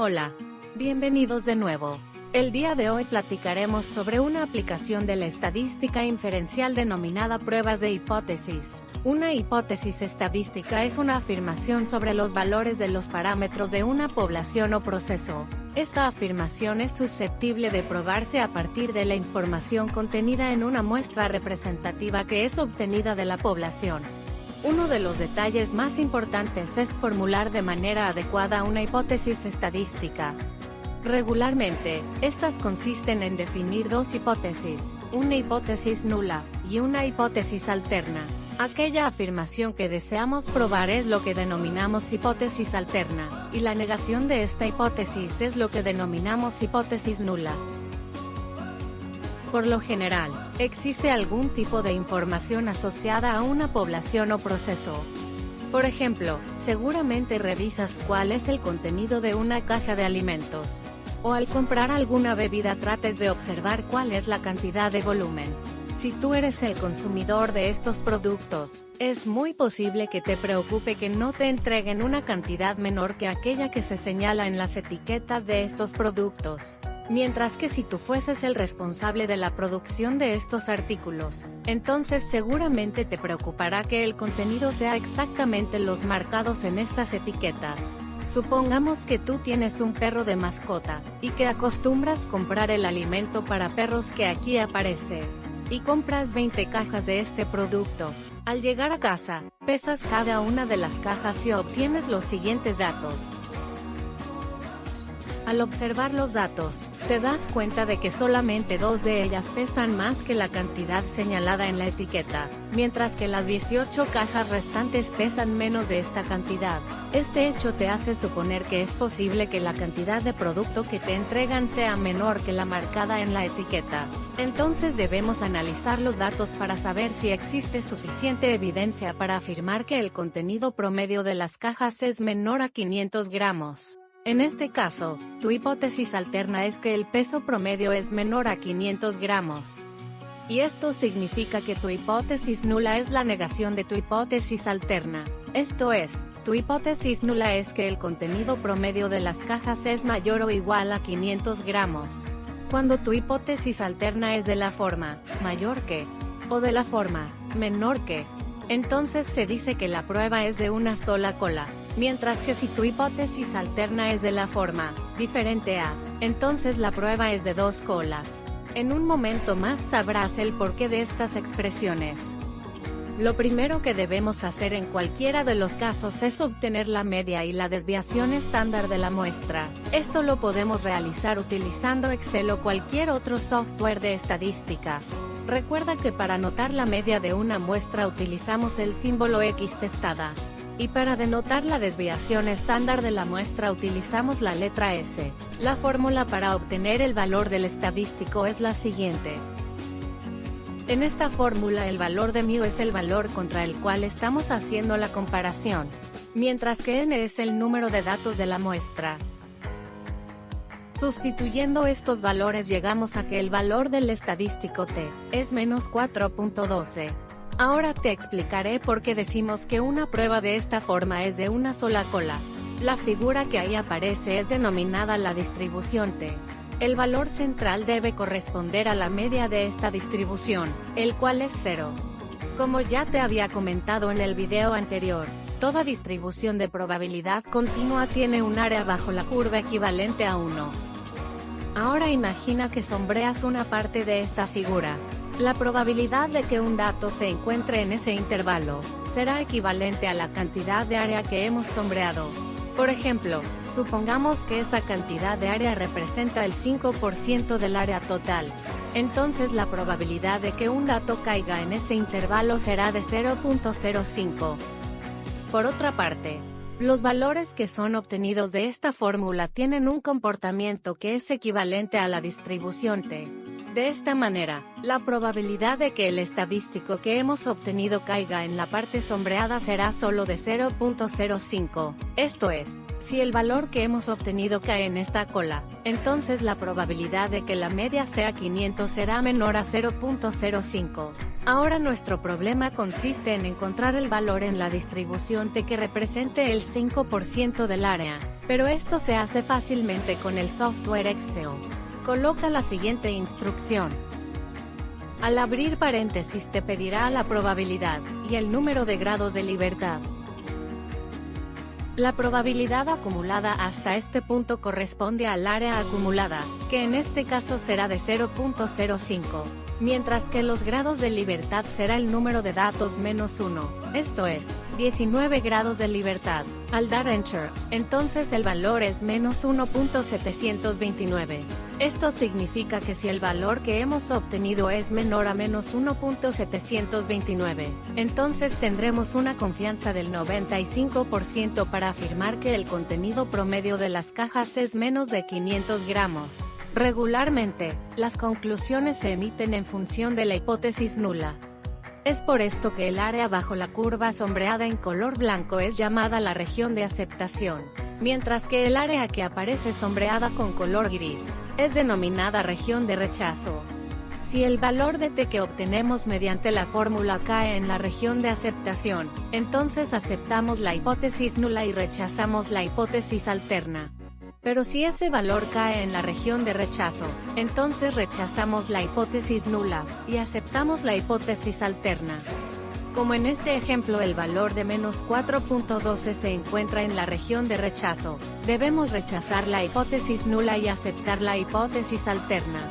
Hola. Bienvenidos de nuevo. El día de hoy platicaremos sobre una aplicación de la estadística inferencial denominada pruebas de hipótesis. Una hipótesis estadística es una afirmación sobre los valores de los parámetros de una población o proceso. Esta afirmación es susceptible de probarse a partir de la información contenida en una muestra representativa que es obtenida de la población. Uno de los detalles más importantes es formular de manera adecuada una hipótesis estadística. Regularmente, estas consisten en definir dos hipótesis, una hipótesis nula y una hipótesis alterna. Aquella afirmación que deseamos probar es lo que denominamos hipótesis alterna, y la negación de esta hipótesis es lo que denominamos hipótesis nula. Por lo general, existe algún tipo de información asociada a una población o proceso. Por ejemplo, seguramente revisas cuál es el contenido de una caja de alimentos. O al comprar alguna bebida trates de observar cuál es la cantidad de volumen. Si tú eres el consumidor de estos productos, es muy posible que te preocupe que no te entreguen una cantidad menor que aquella que se señala en las etiquetas de estos productos. Mientras que si tú fueses el responsable de la producción de estos artículos, entonces seguramente te preocupará que el contenido sea exactamente los marcados en estas etiquetas. Supongamos que tú tienes un perro de mascota, y que acostumbras comprar el alimento para perros que aquí aparece. Y compras 20 cajas de este producto. Al llegar a casa, pesas cada una de las cajas y obtienes los siguientes datos. Al observar los datos, te das cuenta de que solamente 2 de ellas pesan más que la cantidad señalada en la etiqueta, mientras que las 18 cajas restantes pesan menos de esta cantidad. Este hecho te hace suponer que es posible que la cantidad de producto que te entregan sea menor que la marcada en la etiqueta. Entonces debemos analizar los datos para saber si existe suficiente evidencia para afirmar que el contenido promedio de las cajas es menor a 500 gramos. En este caso, tu hipótesis alterna es que el peso promedio es menor a 500 gramos. Y esto significa que tu hipótesis nula es la negación de tu hipótesis alterna. Esto es, tu hipótesis nula es que el contenido promedio de las cajas es mayor o igual a 500 gramos. Cuando tu hipótesis alterna es de la forma, mayor que, o de la forma, menor que, entonces se dice que la prueba es de una sola cola. Mientras que si tu hipótesis alterna es de la forma, diferente a, entonces la prueba es de 2 colas. En un momento más sabrás el porqué de estas expresiones. Lo primero que debemos hacer en cualquiera de los casos es obtener la media y la desviación estándar de la muestra. Esto lo podemos realizar utilizando Excel o cualquier otro software de estadística. Recuerda que para anotar la media de una muestra utilizamos el símbolo X testada. Y para denotar la desviación estándar de la muestra utilizamos la letra S. La fórmula para obtener el valor del estadístico es la siguiente. En esta fórmula el valor de μ es el valor contra el cual estamos haciendo la comparación, mientras que n es el número de datos de la muestra. Sustituyendo estos valores llegamos a que el valor del estadístico t es menos 4.12. Ahora te explicaré por qué decimos que una prueba de esta forma es de una sola cola. La figura que ahí aparece es denominada la distribución t. El valor central debe corresponder a la media de esta distribución, el cual es 0. Como ya te había comentado en el video anterior, toda distribución de probabilidad continua tiene un área bajo la curva equivalente a 1. Ahora imagina que sombreas una parte de esta figura. La probabilidad de que un dato se encuentre en ese intervalo será equivalente a la cantidad de área que hemos sombreado. Por ejemplo, supongamos que esa cantidad de área representa el 5% del área total. Entonces la probabilidad de que un dato caiga en ese intervalo será de 0.05. Por otra parte, los valores que son obtenidos de esta fórmula tienen un comportamiento que es equivalente a la distribución t. De esta manera, la probabilidad de que el estadístico que hemos obtenido caiga en la parte sombreada será solo de 0.05. Esto es, si el valor que hemos obtenido cae en esta cola, entonces la probabilidad de que la media sea 500 será menor a 0.05. Ahora nuestro problema consiste en encontrar el valor en la distribución t que represente el 5% del área. Pero esto se hace fácilmente con el software Excel. Coloca la siguiente instrucción. Al abrir paréntesis te pedirá la probabilidad y el número de grados de libertad. La probabilidad acumulada hasta este punto corresponde al área acumulada, que en este caso será de 0.05, mientras que los grados de libertad será el número de datos menos 1, esto es, 19 grados de libertad. Al dar Enter, entonces el valor es menos 1.729. Esto significa que si el valor que hemos obtenido es menor a menos 1.729, entonces tendremos una confianza del 95% para afirmar que el contenido promedio de las cajas es menos de 500 gramos. Regularmente, las conclusiones se emiten en función de la hipótesis nula. Es por esto que el área bajo la curva sombreada en color blanco es llamada la región de aceptación, mientras que el área que aparece sombreada con color gris es denominada región de rechazo. Si el valor de t que obtenemos mediante la fórmula cae en la región de aceptación, entonces aceptamos la hipótesis nula y rechazamos la hipótesis alterna. Pero si ese valor cae en la región de rechazo, entonces rechazamos la hipótesis nula, y aceptamos la hipótesis alterna. Como en este ejemplo el valor de menos 4.12 se encuentra en la región de rechazo, debemos rechazar la hipótesis nula y aceptar la hipótesis alterna.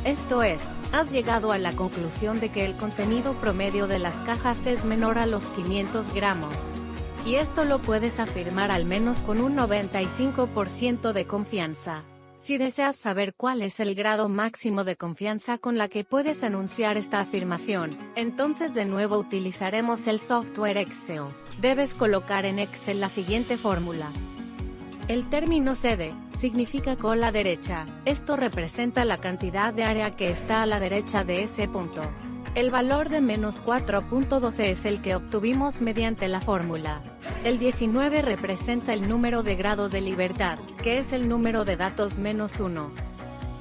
Esto es, has llegado a la conclusión de que el contenido promedio de las cajas es menor a los 500 gramos. Y esto lo puedes afirmar al menos con un 95% de confianza. Si deseas saber cuál es el grado máximo de confianza con la que puedes enunciar esta afirmación, entonces de nuevo utilizaremos el software Excel. Debes colocar en Excel la siguiente fórmula. El término CD significa cola derecha. Esto representa la cantidad de área que está a la derecha de ese punto. El valor de menos 4.12 es el que obtuvimos mediante la fórmula. El 19 representa el número de grados de libertad, que es el número de datos menos 1.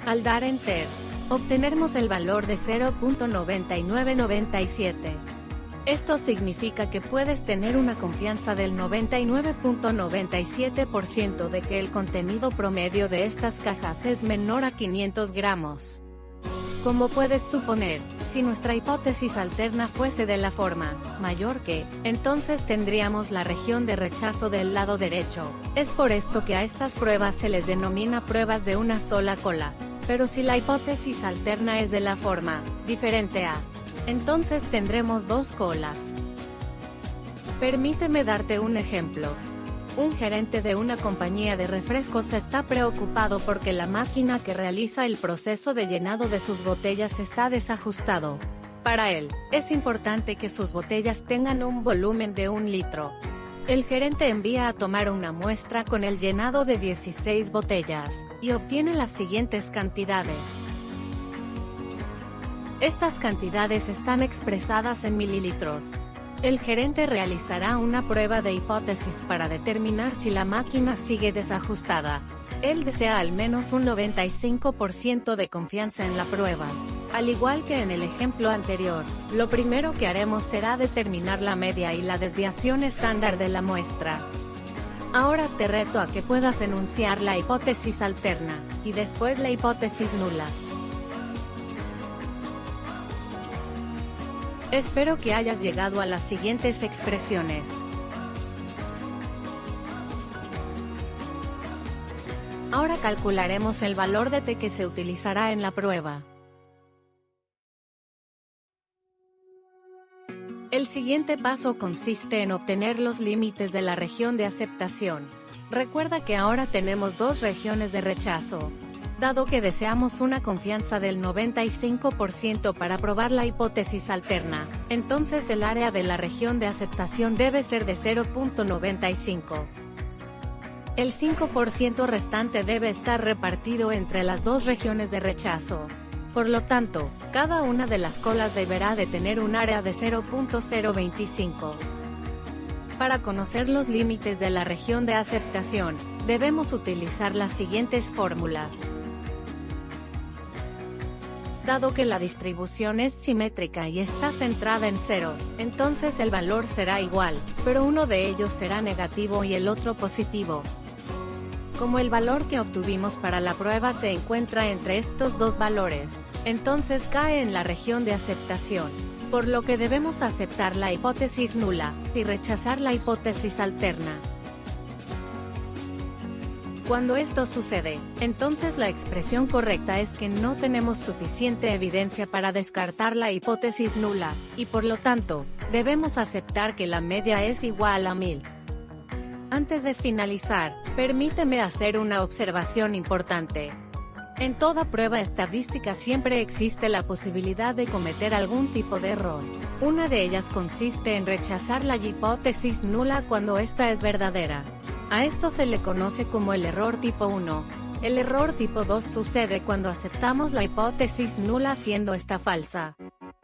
Al dar Enter, obtenemos el valor de 0.9997. Esto significa que puedes tener una confianza del 99.97% de que el contenido promedio de estas cajas es menor a 500 gramos. Como puedes suponer, si nuestra hipótesis alterna fuese de la forma mayor que, entonces tendríamos la región de rechazo del lado derecho. Es por esto que a estas pruebas se les denomina pruebas de una sola cola. Pero si la hipótesis alterna es de la forma diferente a, entonces tendremos dos colas. Permíteme darte un ejemplo. Un gerente de una compañía de refrescos está preocupado porque la máquina que realiza el proceso de llenado de sus botellas está desajustado. Para él, es importante que sus botellas tengan un volumen de 1 litro. El gerente envía a tomar una muestra con el llenado de 16 botellas, y obtiene las siguientes cantidades. Estas cantidades están expresadas en mililitros. El gerente realizará una prueba de hipótesis para determinar si la máquina sigue desajustada. Él desea al menos un 95% de confianza en la prueba. Al igual que en el ejemplo anterior, lo primero que haremos será determinar la media y la desviación estándar de la muestra. Ahora te reto a que puedas enunciar la hipótesis alterna, y después la hipótesis nula. Espero que hayas llegado a las siguientes expresiones. Ahora calcularemos el valor de t que se utilizará en la prueba. El siguiente paso consiste en obtener los límites de la región de aceptación. Recuerda que ahora tenemos dos regiones de rechazo. Dado que deseamos una confianza del 95% para probar la hipótesis alterna, entonces el área de la región de aceptación debe ser de 0.95. El 5% restante debe estar repartido entre las dos regiones de rechazo. Por lo tanto, cada una de las colas deberá de tener un área de 0.025. Para conocer los límites de la región de aceptación, debemos utilizar las siguientes fórmulas. Dado que la distribución es simétrica y está centrada en 0, entonces el valor será igual, pero uno de ellos será negativo y el otro positivo. Como el valor que obtuvimos para la prueba se encuentra entre estos dos valores, entonces cae en la región de aceptación, por lo que debemos aceptar la hipótesis nula, y rechazar la hipótesis alterna. Cuando esto sucede, entonces la expresión correcta es que no tenemos suficiente evidencia para descartar la hipótesis nula, y por lo tanto, debemos aceptar que la media es igual a 1000. Antes de finalizar, permíteme hacer una observación importante. En toda prueba estadística siempre existe la posibilidad de cometer algún tipo de error. Una de ellas consiste en rechazar la hipótesis nula cuando esta es verdadera. A esto se le conoce como el error tipo 1. El error tipo 2 sucede cuando aceptamos la hipótesis nula siendo esta falsa.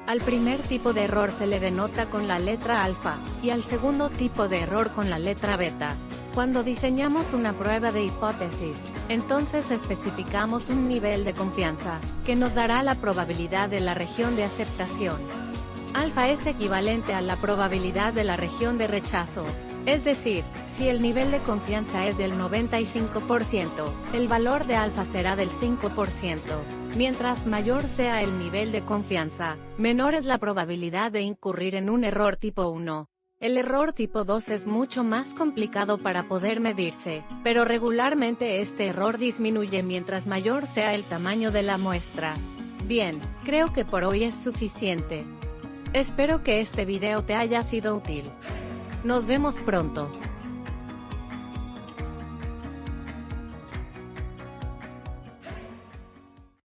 Al primer tipo de error se le denota con la letra alfa, y al segundo tipo de error con la letra beta. Cuando diseñamos una prueba de hipótesis, entonces especificamos un nivel de confianza, que nos dará la probabilidad de la región de aceptación. Alfa es equivalente a la probabilidad de la región de rechazo. Es decir, si el nivel de confianza es del 95%, el valor de alfa será del 5%. Mientras mayor sea el nivel de confianza, menor es la probabilidad de incurrir en un error tipo 1. El error tipo 2 es mucho más complicado para poder medirse, pero regularmente este error disminuye mientras mayor sea el tamaño de la muestra. Bien, creo que por hoy es suficiente. Espero que este video te haya sido útil. Nos vemos pronto.